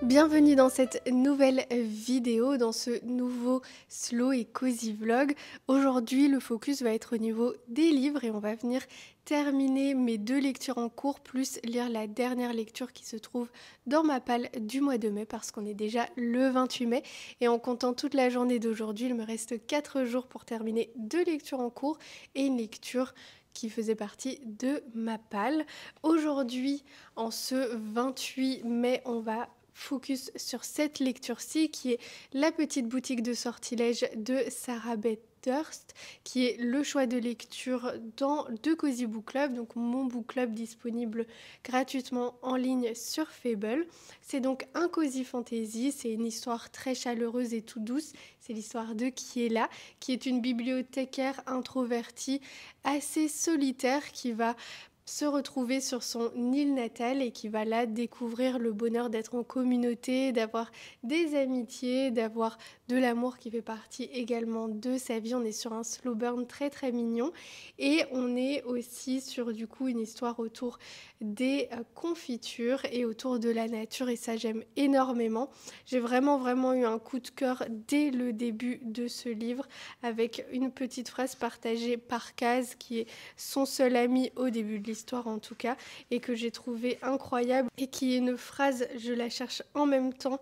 Bienvenue dans cette nouvelle vidéo, dans ce nouveau slow et cozy vlog. Aujourd'hui, le focus va être au niveau des livres et on va venir terminer mes 2 lectures en cours, plus lire la dernière lecture qui se trouve dans ma palle du mois de mai parce qu'on est déjà le 28 mai. Et en comptant toute la journée d'aujourd'hui, il me reste 4 jours pour terminer 2 lectures en cours et une lecture qui faisait partie de ma palle. Aujourd'hui, en ce 28 mai, on va focus sur cette lecture-ci qui est La petite boutique de sortilèges de Sarah Beth Durst, qui est le choix de lecture dans The Cozy Book Club, donc mon book club disponible gratuitement en ligne sur Fable. C'est donc un cozy fantasy, c'est une histoire très chaleureuse et toute douce. C'est l'histoire de Kiela, qui est une bibliothécaire introvertie assez solitaire qui va se retrouver sur son île natale et qui va là découvrir le bonheur d'être en communauté, d'avoir des amitiés, d'avoir de l'amour qui fait partie également de sa vie. On est sur un slow burn très très mignon et on est aussi sur du coup une histoire autour des confitures et autour de la nature et ça j'aime énormément. J'ai vraiment eu un coup de cœur dès le début de ce livre avec une petite phrase partagée par Kaz qui est son seul ami au début de l'histoire en tout cas et que j'ai trouvé incroyable et qui est une phrase, je la cherche en même temps,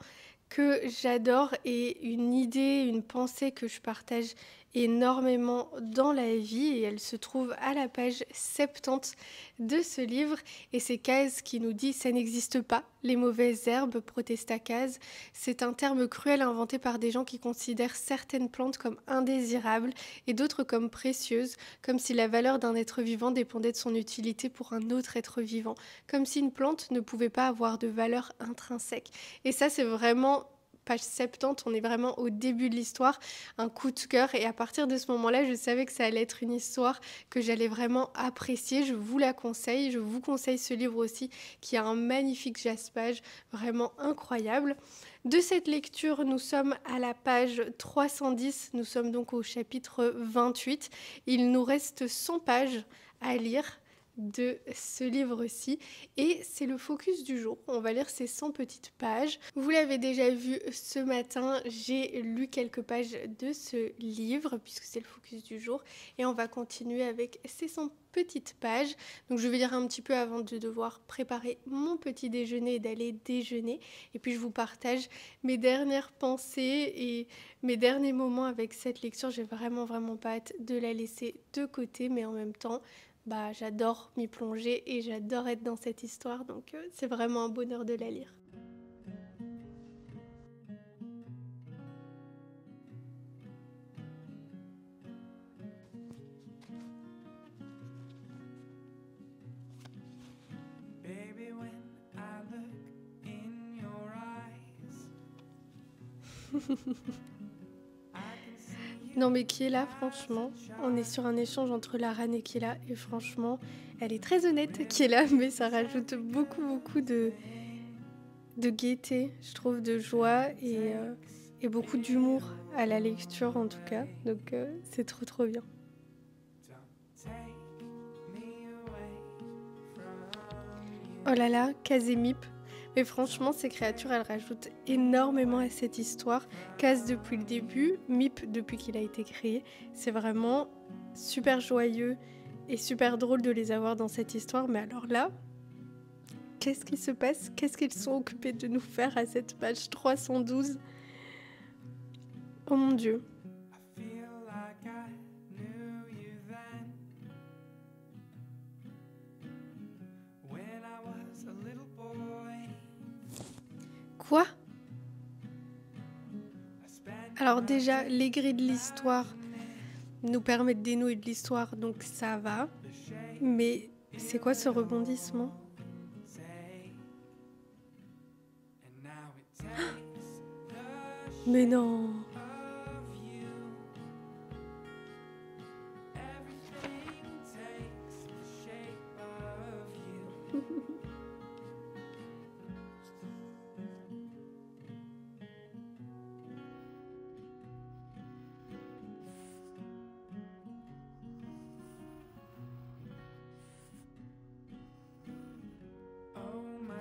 que j'adore et une idée, une pensée que je partage énormément dans la vie et elle se trouve à la page 70 de ce livre et c'est Kaz qui nous dit « ça n'existe pas, les mauvaises herbes », protesta Kaz. C'est un terme cruel inventé par des gens qui considèrent certaines plantes comme indésirables et d'autres comme précieuses, comme si la valeur d'un être vivant dépendait de son utilité pour un autre être vivant, comme si une plante ne pouvait pas avoir de valeur intrinsèque. Et ça c'est vraiment page 70, on est vraiment au début de l'histoire, un coup de cœur et à partir de ce moment-là, je savais que ça allait être une histoire que j'allais vraiment apprécier, je vous la conseille, je vous conseille ce livre aussi qui a un magnifique jaspage vraiment incroyable. De cette lecture, nous sommes à la page 310, nous sommes donc au chapitre 28, il nous reste 100 pages à lire de ce livre-ci et c'est le focus du jour. On va lire ces 100 petites pages. Vous l'avez déjà vu ce matin, j'ai lu quelques pages de ce livre puisque c'est le focus du jour et on va continuer avec ces 100 petites pages. Donc je vais lire un petit peu avant de devoir préparer mon petit déjeuner et d'aller déjeuner et puis je vous partage mes dernières pensées et mes derniers moments avec cette lecture. J'ai vraiment pas hâte de la laisser de côté mais en même temps j'adore m'y plonger et j'adore être dans cette histoire, donc c'est vraiment un bonheur de la lire. Baby, when I look in your eyes, Non mais Kiela, franchement, on est sur un échange entre Laran et Kiela et franchement, elle est très honnête Kiela, mais ça rajoute beaucoup de gaieté, je trouve, de joie et beaucoup d'humour à la lecture en tout cas, donc c'est trop bien. Oh là là, Kazemip. Mais franchement, ces créatures, elles rajoutent énormément à cette histoire. Kaz depuis le début, Mip depuis qu'il a été créé. C'est vraiment super joyeux et super drôle de les avoir dans cette histoire. Mais alors là, qu'est-ce qui se passe? Qu'est-ce qu'ils sont occupés de nous faire à cette page 312? Oh mon Dieu. Quoi? Alors déjà, les grilles de l'histoire nous permettent de dénouer de l'histoire, donc ça va. Mais c'est quoi ce rebondissement? Mais non.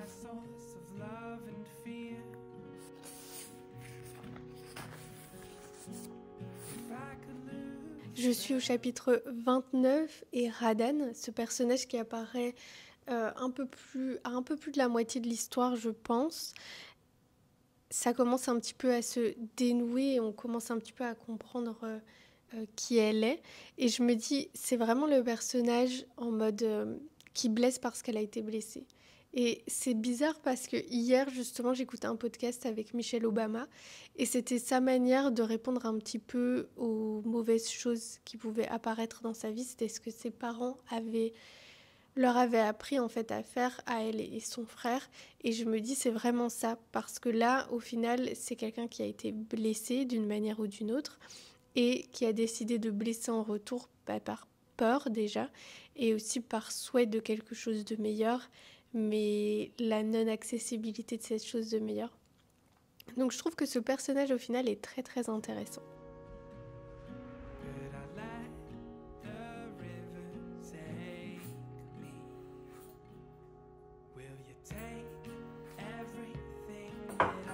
source of love and fear. Je suis au chapitre 29 et Radan, ce personnage qui apparaît à un peu plus de la moitié de l'histoire, je pense. Ça commence un petit peu à se dénouer et on commence un petit peu à comprendre qui elle est. Et je me dis, c'est vraiment le personnage en mode qui blesse parce qu'elle a été blessée. Et c'est bizarre parce que hier, justement, j'écoutais un podcast avec Michelle Obama et c'était sa manière de répondre un petit peu aux mauvaises choses qui pouvaient apparaître dans sa vie. C'était ce que ses parents leur avaient appris en fait à faire à elle et son frère. Et je me dis, c'est vraiment ça parce que là, au final, c'est quelqu'un qui a été blessé d'une manière ou d'une autre et qui a décidé de blesser en retour par peur déjà et aussi par souhait de quelque chose de meilleur, mais la non-accessibilité de cette chose de meilleur. Donc je trouve que ce personnage au final est très très intéressant. Could I let the river take me? Will you take everything that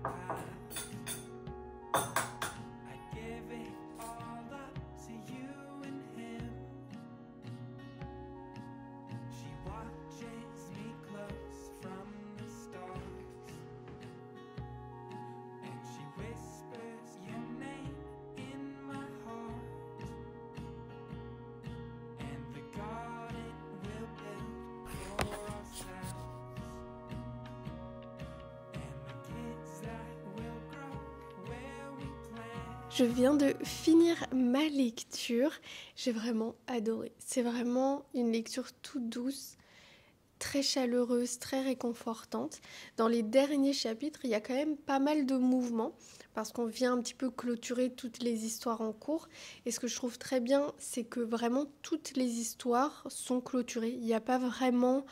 I have? I'd give it all up to you and him. She watches me close from the stars, and she whispers your name in my heart. And the garden we'll build for ourselves, and the kids that will grow where we plant. Je viens de finir ma lecture, j'ai vraiment adoré. C'est vraiment une lecture toute douce, très chaleureuse, très réconfortante. Dans les derniers chapitres, il y a quand même pas mal de mouvements parce qu'on vient un petit peu clôturer toutes les histoires en cours. Et ce que je trouve très bien, c'est que vraiment toutes les histoires sont clôturées. Il n'y a pas vraiment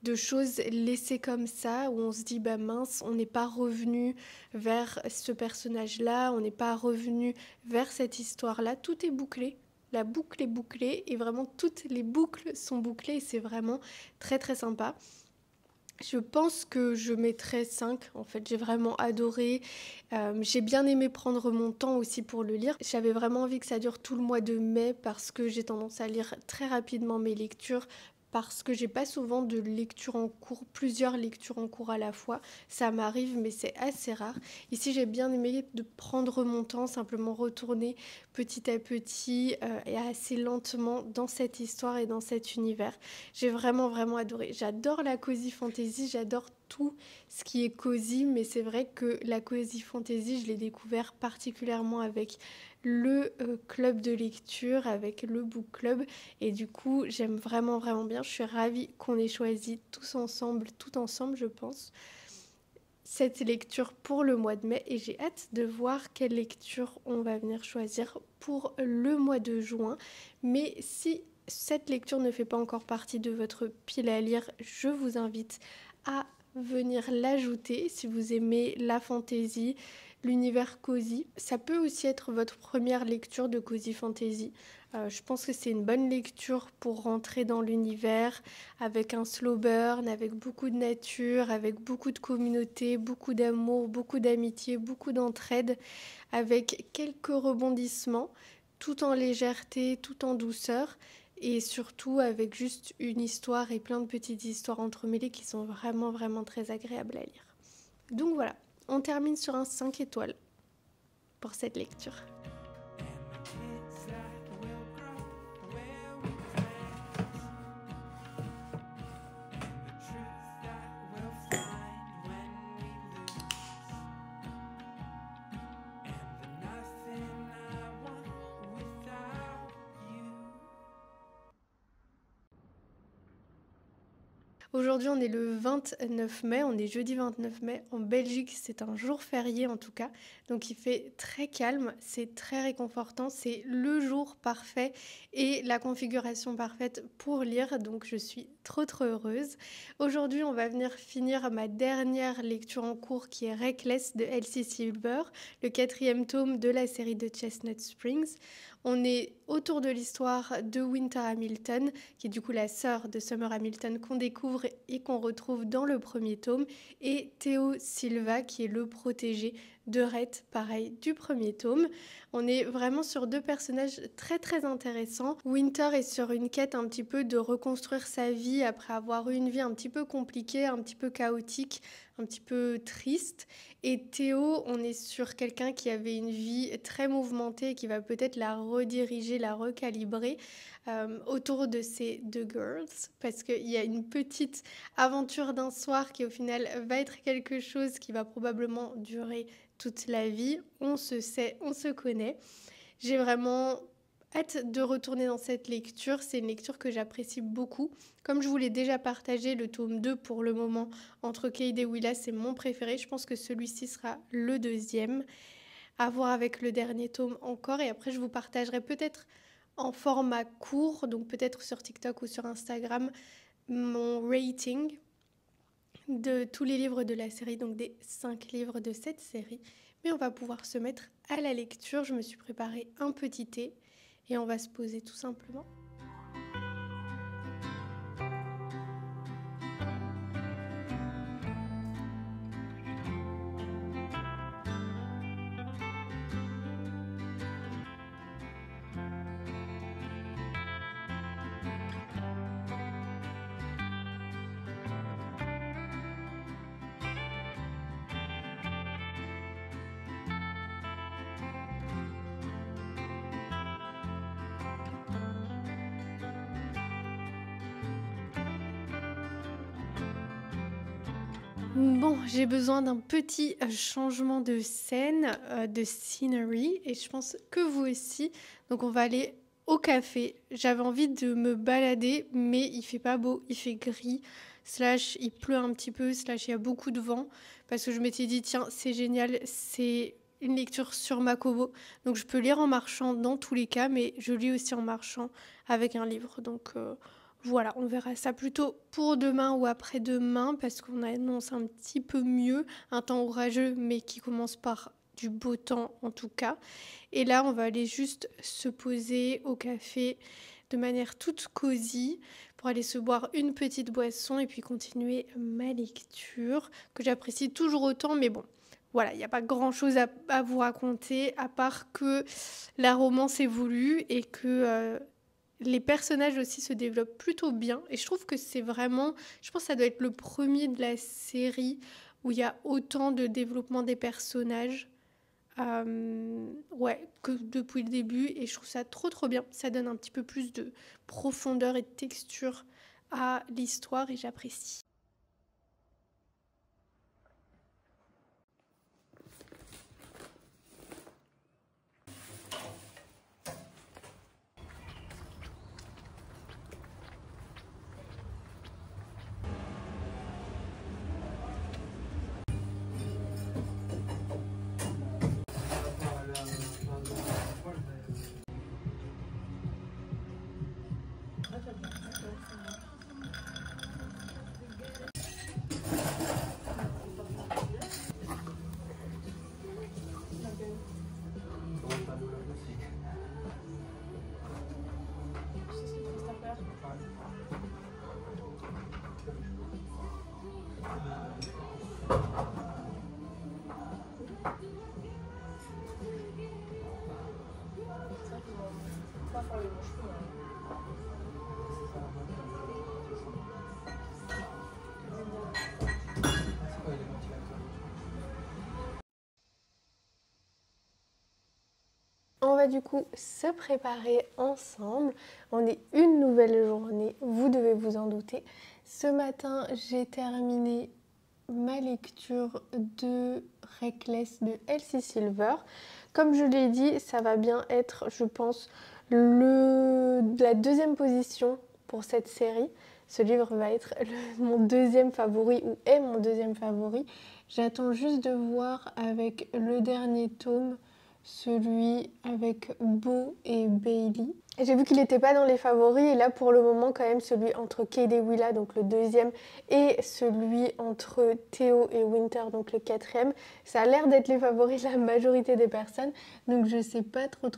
de choses laissées comme ça où on se dit bah mince, on n'est pas revenu vers ce personnage-là, on n'est pas revenu vers cette histoire-là. Tout est bouclé. La boucle est bouclée et vraiment toutes les boucles sont bouclées et c'est vraiment très très sympa. Je pense que je mettrais 5. En fait, j'ai vraiment adoré. J'ai bien aimé prendre mon temps aussi pour le lire. J'avais vraiment envie que ça dure tout le mois de mai parce que j'ai tendance à lire très rapidement mes lectures. Parce que j'ai pas souvent de lecture en cours, plusieurs lectures en cours à la fois. Ça m'arrive, mais c'est assez rare. Ici, j'ai bien aimé de prendre mon temps, simplement retourner petit à petit et assez lentement dans cette histoire et dans cet univers. J'ai vraiment, vraiment adoré. J'adore la cozy fantasy, j'adore tout ce qui est cosy, mais c'est vrai que la cozy fantasy, je l'ai découvert particulièrement avec le club de lecture, avec le book club, et du coup, j'aime vraiment, vraiment bien. Je suis ravie qu'on ait choisi tous ensemble, tout ensemble, je pense, cette lecture pour le mois de mai et j'ai hâte de voir quelle lecture on va venir choisir pour le mois de juin. Mais si cette lecture ne fait pas encore partie de votre pile à lire, je vous invite à venir l'ajouter si vous aimez la fantasy, l'univers cosy. Ça peut aussi être votre première lecture de cosy fantasy. Je pense que c'est une bonne lecture pour rentrer dans l'univers avec un slow burn, avec beaucoup de nature, avec beaucoup de communauté, beaucoup d'amour, beaucoup d'amitié, beaucoup d'entraide, avec quelques rebondissements, tout en légèreté, tout en douceur et surtout avec juste une histoire et plein de petites histoires entremêlées qui sont vraiment vraiment très agréables à lire. Donc voilà, on termine sur un 5 étoiles pour cette lecture. Aujourd'hui, on est le 29 mai, on est jeudi 29 mai. En Belgique, c'est un jour férié en tout cas. Donc il fait très calme, c'est très réconfortant, c'est le jour parfait et la configuration parfaite pour lire. Donc je suis trop heureuse. Aujourd'hui, on va venir finir ma dernière lecture en cours qui est Reckless de Elsie Silber, le 4e tome de la série de Chestnut Springs. On est autour de l'histoire de Winter Hamilton, qui est du coup la sœur de Summer Hamilton qu'on découvre et qu'on retrouve dans le premier tome, et Theo Silva, qui est le protégé de Rhett, pareil, du premier tome. On est vraiment sur deux personnages très très intéressants. Winter est sur une quête un petit peu de reconstruire sa vie après avoir eu une vie un petit peu compliquée, un petit peu chaotique, un petit peu triste. Et Théo, on est sur quelqu'un qui avait une vie très mouvementée et qui va peut-être la rediriger, la recalibrer autour de ces deux girls, parce qu'il y a une petite aventure d'un soir qui au final va être quelque chose qui va probablement durer toute la vie. On se sait, on se connaît. J'ai vraiment hâte de retourner dans cette lecture. C'est une lecture que j'apprécie beaucoup. Comme je vous l'ai déjà partagé, le tome 2 pour le moment, entre Cade et Willa, c'est mon préféré. Je pense que celui-ci sera le deuxième. À voir avec le dernier tome encore. Et après, je vous partagerai peut-être en format court, donc peut-être sur TikTok ou sur Instagram, mon rating de tous les livres de la série, donc des 5 livres de cette série. Mais on va pouvoir se mettre à la lecture. Je me suis préparé un petit thé et on va se poser tout simplement. Bon, j'ai besoin d'un petit changement de scène, de scenery, et je pense que vous aussi. Donc on va aller au café. J'avais envie de me balader, mais il fait pas beau, il fait gris, slash il pleut un petit peu, slash il y a beaucoup de vent, parce que je m'étais dit, tiens, c'est génial, c'est une lecture sur Makobo, donc je peux lire en marchant dans tous les cas, mais je lis aussi en marchant avec un livre, donc... voilà, on verra ça plutôt pour demain ou après-demain parce qu'on annonce un petit peu mieux, un temps orageux mais qui commence par du beau temps en tout cas. Et là, on va aller juste se poser au café de manière toute cosy pour aller se boire une petite boisson et puis continuer ma lecture que j'apprécie toujours autant. Mais bon, voilà, il n'y a pas grand-chose à vous raconter à part que la romance évolue et que... les personnages aussi se développent plutôt bien et je trouve que c'est vraiment, je pense que ça doit être le premier de la série où il y a autant de développement des personnages ouais, que depuis le début et je trouve ça trop bien. Ça donne un petit peu plus de profondeur et de texture à l'histoire et j'apprécie. On va du coup se préparer ensemble. On est une nouvelle journée, vous devez vous en douter. Ce matin, j'ai terminé ma lecture de Reckless de Elsie Silver. Comme je l'ai dit, ça va bien être, je pense, la deuxième position pour cette série. Ce livre va être mon deuxième favori ou est mon deuxième favori. J'attends juste de voir avec le dernier tome celui avec Beau et Bailey. J'ai vu qu'il n'était pas dans les favoris et là pour le moment quand même celui entre Cade et Willa, donc le deuxième, et celui entre Theo et Winter, donc le quatrième, ça a l'air d'être les favoris de la majorité des personnes, donc je sais pas trop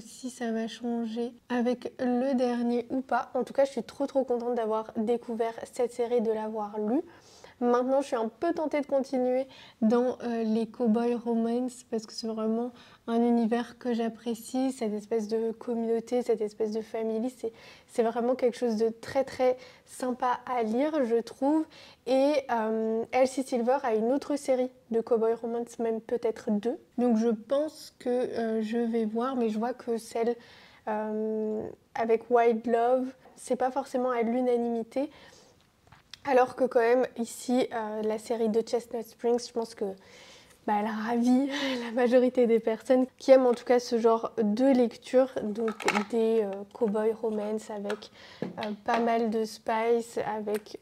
si ça va changer avec le dernier ou pas. En tout cas je suis trop contente d'avoir découvert cette série, de l'avoir lue. Maintenant, je suis un peu tentée de continuer dans les cowboy romance parce que c'est vraiment un univers que j'apprécie, cette espèce de communauté, cette espèce de famille. C'est vraiment quelque chose de très sympa à lire, je trouve. Et Elsie Silver a une autre série de cowboy romance, même peut-être deux. Donc je pense que je vais voir, mais je vois que celle avec Wild Love, c'est pas forcément à l'unanimité. Alors que quand même ici, la série de Chestnut Springs, je pense que elle ravit la majorité des personnes qui aiment en tout cas ce genre de lecture, donc des cowboy romance avec pas mal de spice, avec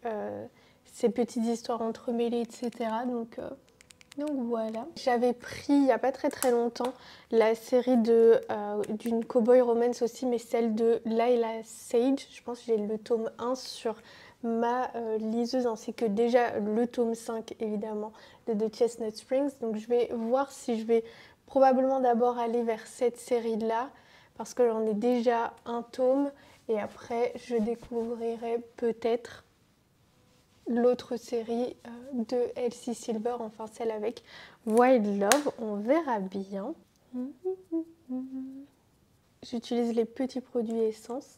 ces petites histoires entremêlées, etc. Donc voilà. J'avais pris il n'y a pas très longtemps la série d'une cowboy romance aussi, mais celle de Lila Sage. Je pense que j'ai le tome 1 sur ma liseuse, ainsi que déjà le tome 5 évidemment de The Chestnut Springs. Donc je vais voir si je vais probablement d'abord aller vers cette série là parce que j'en ai déjà un tome et après je découvrirai peut-être l'autre série de Elsie Silver, enfin celle avec Wild Love, on verra bien. J'utilise les petits produits essence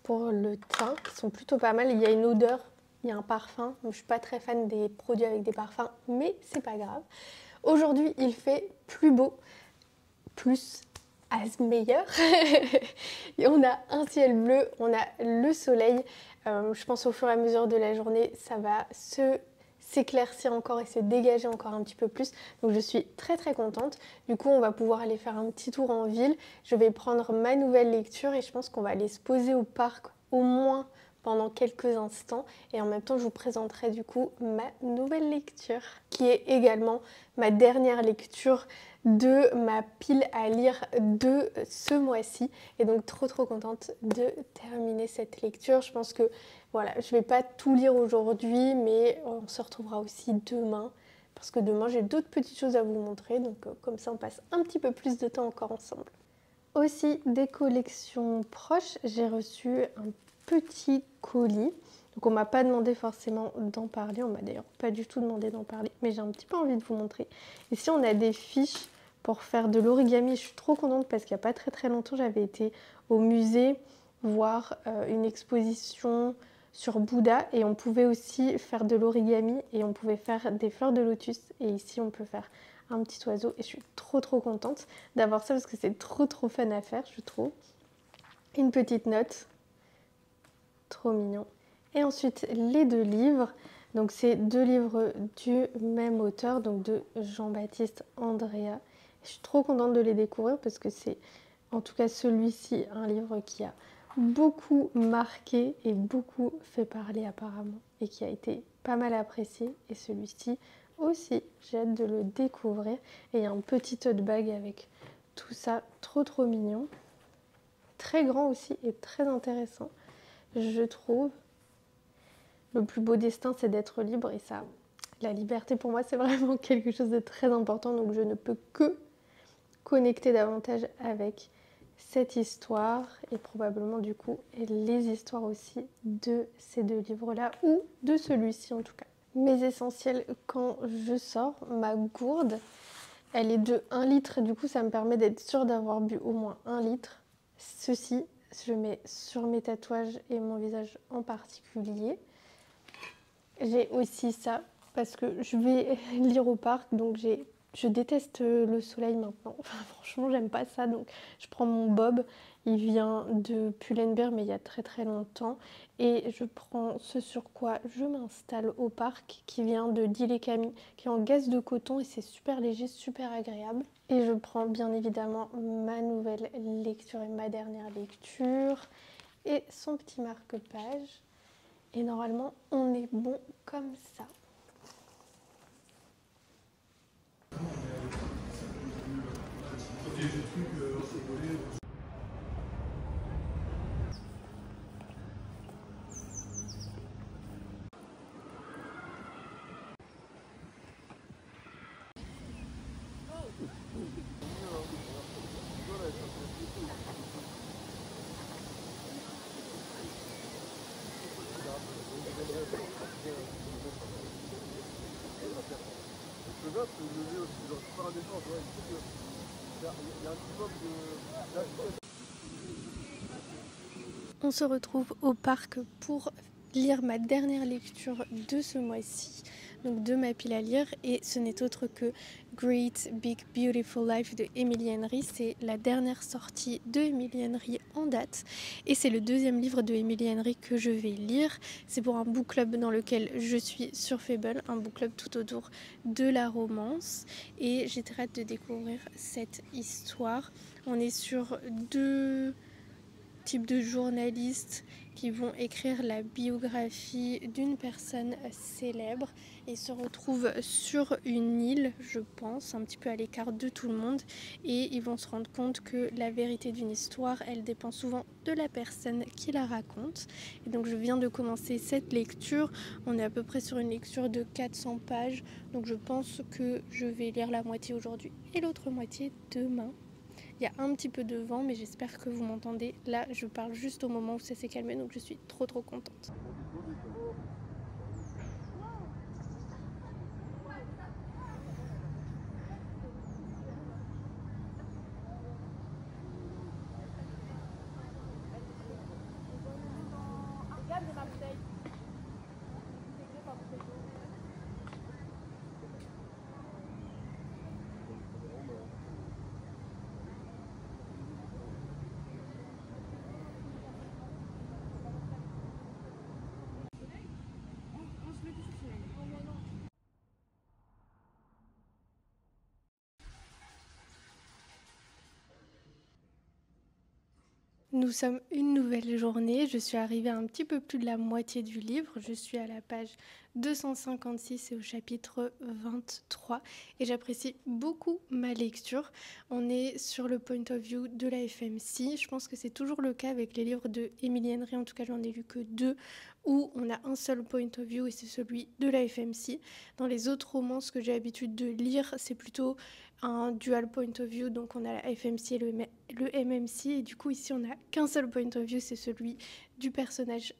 pour le teint qui sont plutôt pas mal. Il y a une odeur, il y a un parfum. Donc, je suis pas très fan des produits avec des parfums, mais c'est pas grave. Aujourd'hui, il fait plus beau, plus as meilleur. Et on a un ciel bleu, on a le soleil. Je pense au fur et à mesure de la journée, ça va s'éclaircir encore et se dégager encore un petit peu plus. Donc je suis très contente. Du coup, on va pouvoir aller faire un petit tour en ville. Je vais prendre ma nouvelle lecture et je pense qu'on va aller se poser au parc au moins pendant quelques instants. Et en même temps, je vous présenterai du coup ma nouvelle lecture, qui est également ma dernière lecture de ma pile à lire de ce mois-ci. Et donc trop contente de terminer cette lecture. Je pense que voilà, je vais pas tout lire aujourd'hui, mais on se retrouvera aussi demain. Parce que demain, j'ai d'autres petites choses à vous montrer. Donc comme ça, on passe un petit peu plus de temps encore ensemble. Aussi, des collections proches, j'ai reçu un petit colis. Donc on m'a pas demandé forcément d'en parler, on m'a d'ailleurs pas du tout demandé d'en parler, mais j'ai un petit peu envie de vous montrer. Ici on a des fiches pour faire de l'origami, je suis trop contente parce qu'il n'y a pas très longtemps j'avais été au musée voir une exposition sur Bouddha et on pouvait aussi faire de l'origami et on pouvait faire des fleurs de lotus et ici on peut faire un petit oiseau et je suis trop contente d'avoir ça parce que c'est trop fun à faire je trouve. Une petite note, trop mignon. Et ensuite les deux livres, donc c'est deux livres du même auteur, donc de Jean-Baptiste Andréa. Je suis trop contente de les découvrir parce que c'est en tout cas celui-ci un livre qui a beaucoup marqué et beaucoup fait parler apparemment et qui a été pas mal apprécié et celui-ci aussi, j'ai hâte de le découvrir. Et il y a un petit tote bag avec tout ça, trop mignon. Très grand aussi et très intéressant, je trouve. Le plus beau destin, c'est d'être libre et ça, la liberté pour moi, c'est vraiment quelque chose de très important. Donc je ne peux que connecter davantage avec cette histoire et probablement du coup les histoires aussi de ces deux livres-là ou de celui-ci en tout cas. Mes essentiels quand je sors, ma gourde, elle est de 1 litre, du coup ça me permet d'être sûre d'avoir bu au moins 1 litre. Ceci, je mets sur mes tatouages et mon visage en particulier. J'ai aussi ça parce que je vais lire au parc, donc je déteste le soleil maintenant. Enfin, franchement, j'aime pas ça. Donc, je prends mon bob. Il vient de Pull&Bear, mais il y a très longtemps. Et je prends ce sur quoi je m'installe au parc, qui vient de Dil et Camille, qui est en gaze de coton. Et c'est super léger, super agréable. Et je prends bien évidemment ma nouvelle lecture et ma dernière lecture. Et son petit marque-page. Et normalement, on est bon comme ça. On se retrouve au parc pour lire ma dernière lecture de ce mois-ci, donc de ma pile à lire, et ce n'est autre que Great Big Beautiful Life de Emily Henry. C'est la dernière sortie de Emily Henry en date et c'est le deuxième livre de Emily Henry que je vais lire. C'est pour un book club dans lequel je suis sur Fable, un book club tout autour de la romance, et j'ai très hâte de découvrir cette histoire. On est sur deux types de journalistes qui vont écrire la biographie d'une personne célèbre et se retrouvent sur une île, je pense, un petit peu à l'écart de tout le monde, et ils vont se rendre compte que la vérité d'une histoire, elle dépend souvent de la personne qui la raconte. Et donc je viens de commencer cette lecture, on est à peu près sur une lecture de 400 pages, donc je pense que je vais lire la moitié aujourd'hui et l'autre moitié demain. Il y a un petit peu de vent, mais j'espère que vous m'entendez. Là, je parle juste au moment où ça s'est calmé, donc je suis trop contente. Nous sommes une nouvelle journée, je suis arrivée à un petit peu plus de la moitié du livre, je suis à la page 256 et au chapitre 23 et j'apprécie beaucoup ma lecture. On est sur le point of view de la FMC, je pense que c'est toujours le cas avec les livres de Emily Henry, en tout cas j'en ai lu que 2 où on a un seul point of view et c'est celui de la FMC. Dans les autres romances que j'ai l'habitude de lire, c'est plutôt un dual point of view, donc on a la FMC et le MMC, et du coup ici on n'a qu'un seul point of view, c'est celui du personnage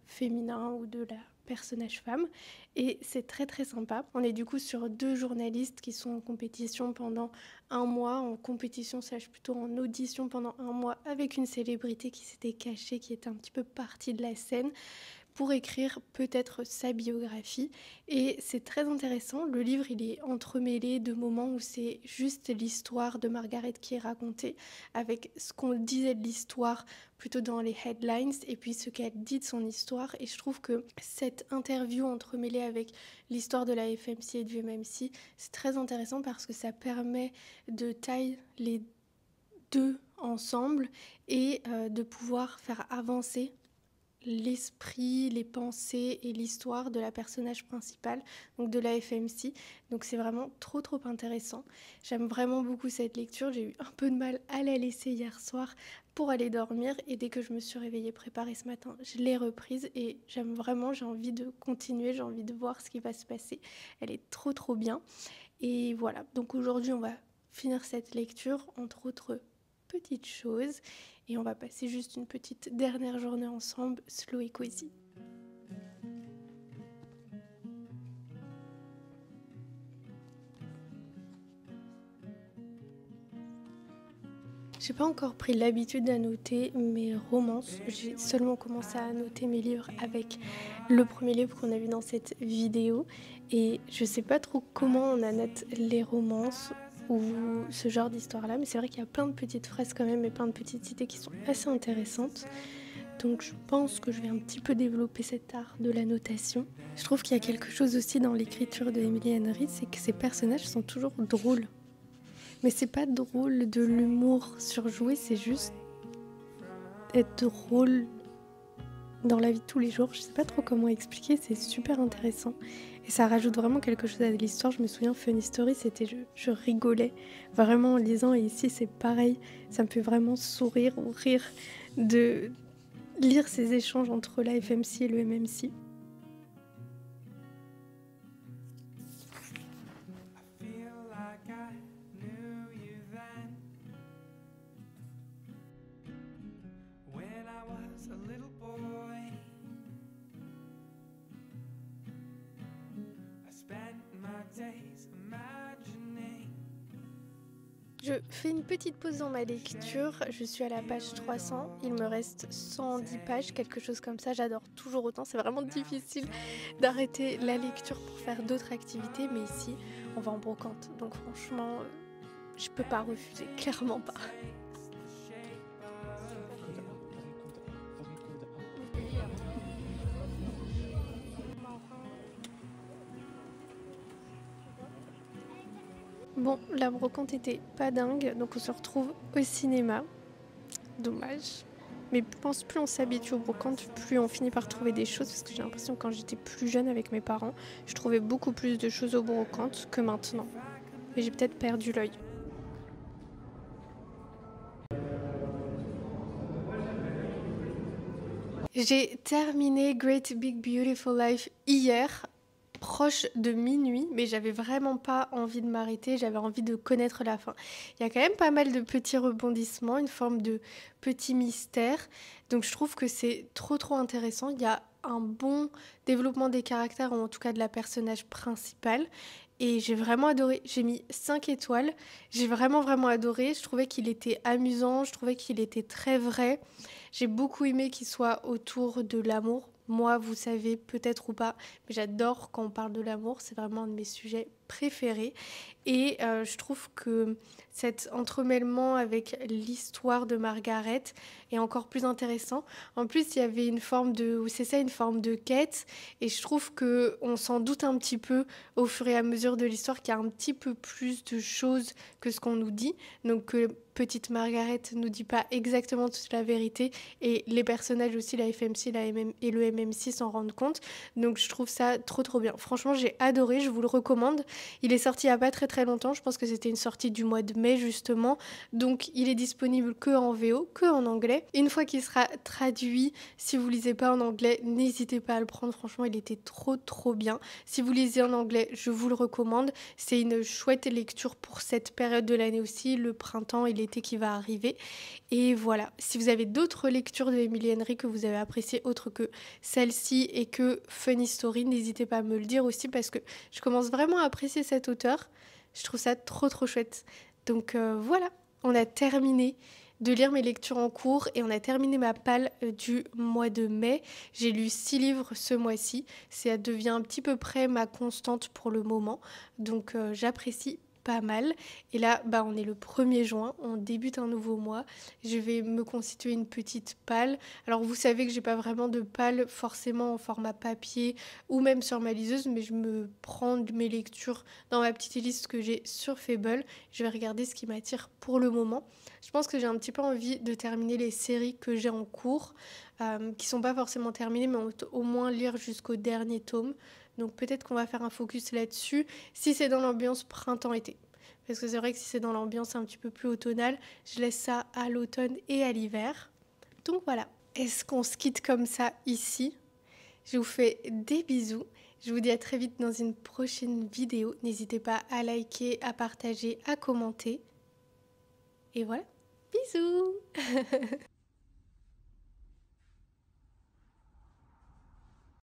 féminin ou de la personnage femme, et c'est très sympa. On est du coup sur 2 journalistes qui sont en compétition pendant un mois, en compétition plutôt en audition pendant un mois avec une célébrité qui s'était cachée, qui était un petit peu partie de la scène, pour écrire peut-être sa biographie. Et c'est très intéressant. Le livre, il est entremêlé de moments où c'est juste l'histoire de Margaret qui est racontée, avec ce qu'on disait de l'histoire plutôt dans les headlines, et puis ce qu'elle dit de son histoire. Et je trouve que cette interview entremêlée avec l'histoire de la FMC et du MMC, c'est très intéressant parce que ça permet de tailler les deux ensemble et de pouvoir faire avancer l'esprit, les pensées et l'histoire de la personnage principale, donc de la FMC. Donc c'est vraiment trop intéressant. J'aime vraiment beaucoup cette lecture. J'ai eu un peu de mal à la laisser hier soir pour aller dormir et dès que je me suis réveillée préparée ce matin, je l'ai reprise et j'aime vraiment, j'ai envie de continuer, j'ai envie de voir ce qui va se passer. Elle est trop bien. Et voilà, donc aujourd'hui on va finir cette lecture, entre autres petites choses, et on va passer juste une petite dernière journée ensemble, slow et cosy. J'ai pas encore pris l'habitude d'annoter mes romances, j'ai seulement commencé à annoter mes livres avec le premier livre qu'on a vu dans cette vidéo et je sais pas trop comment on annote les romances ou ce genre d'histoire là, mais c'est vrai qu'il y a plein de petites phrases quand même et plein de petites idées qui sont assez intéressantes. Donc je pense que je vais un petit peu développer cet art de la notation. Je trouve qu'il y a quelque chose aussi dans l'écriture de Emily Henry, c'est que ses personnages sont toujours drôles. Mais c'est pas drôle de l'humour surjoué, c'est juste être drôle dans la vie de tous les jours. Je sais pas trop comment expliquer, c'est super intéressant. Et ça rajoute vraiment quelque chose à l'histoire. Je me souviens, Funny Story, c'était je rigolais vraiment en lisant. Et ici, c'est pareil. Ça me fait vraiment sourire ou rire de lire ces échanges entre la FMC et le MMC. I feel like I knew you Je fais une petite pause dans ma lecture, je suis à la page 300, il me reste 110 pages, quelque chose comme ça, j'adore toujours autant, c'est vraiment difficile d'arrêter la lecture pour faire d'autres activités, mais ici on va en brocante, donc franchement je peux pas refuser, clairement pas. Bon, la brocante était pas dingue, donc on se retrouve au cinéma. Dommage. Mais je pense plus on s'habitue aux brocantes, plus on finit par trouver des choses. Parce que j'ai l'impression que quand j'étais plus jeune avec mes parents, je trouvais beaucoup plus de choses aux brocantes que maintenant. Mais j'ai peut-être perdu l'œil. J'ai terminé Great Big Beautiful Life hier, proche de minuit, mais j'avais vraiment pas envie de m'arrêter, j'avais envie de connaître la fin. Il y a quand même pas mal de petits rebondissements, une forme de petit mystère, donc je trouve que c'est trop intéressant. Il y a un bon développement des caractères, ou en tout cas de la personnage principale, et j'ai vraiment adoré. J'ai mis 5 étoiles, j'ai vraiment adoré, je trouvais qu'il était amusant, je trouvais qu'il était très vrai. J'ai beaucoup aimé qu'il soit autour de l'amour. Moi, vous savez peut-être ou pas, mais j'adore quand on parle de l'amour, c'est vraiment un de mes sujets préférés. Et je trouve que cet entremêlement avec l'histoire de Margaret est encore plus intéressant. En plus, il y avait une forme de, c'est ça, une forme de quête, et je trouve que on s'en doute un petit peu au fur et à mesure de l'histoire qu'il y a un petit peu plus de choses que ce qu'on nous dit. Donc que petite Margaret nous dit pas exactement toute la vérité, et les personnages aussi, la FMC et le MMC s'en rendent compte. Donc je trouve ça trop bien. Franchement, j'ai adoré, je vous le recommande. Il est sorti il y a pas très longtemps, je pense que c'était une sortie du mois de mai justement. Donc il est disponible que en VO, que en anglais. Une fois qu'il sera traduit, si vous lisez pas en anglais, n'hésitez pas à le prendre. Franchement, il était trop bien. Si vous lisez en anglais, je vous le recommande. C'est une chouette lecture pour cette période de l'année aussi, le printemps et l'été qui va arriver. Et voilà, si vous avez d'autres lectures de Emily Henry que vous avez appréciées autres que celle-ci et que Funny Story, n'hésitez pas à me le dire aussi parce que je commence vraiment à apprécier cet auteur. Je trouve ça trop chouette. Donc voilà, on a terminé de lire mes lectures en cours et on a terminé ma palle du mois de mai. J'ai lu 6 livres ce mois-ci. Ça devient un petit peu près ma constante pour le moment. Donc j'apprécie pas mal. Et là, on est le 1er juin, on débute un nouveau mois. Je vais me constituer une petite palle. Alors vous savez que j'ai pas vraiment de palle forcément en format papier ou même sur ma liseuse, mais je me prends mes lectures dans ma petite liste que j'ai sur Fable. Je vais regarder ce qui m'attire pour le moment. Je pense que j'ai un petit peu envie de terminer les séries que j'ai en cours, qui sont pas forcément terminées, mais au moins lire jusqu'au dernier tome. Donc peut-être qu'on va faire un focus là-dessus, si c'est dans l'ambiance printemps-été. Parce que c'est vrai que si c'est dans l'ambiance un petit peu plus automnale, je laisse ça à l'automne et à l'hiver. Donc voilà. Est-ce qu'on se quitte comme ça ici ? Je vous fais des bisous. Je vous dis à très vite dans une prochaine vidéo. N'hésitez pas à liker, à partager, à commenter. Et voilà. Bisous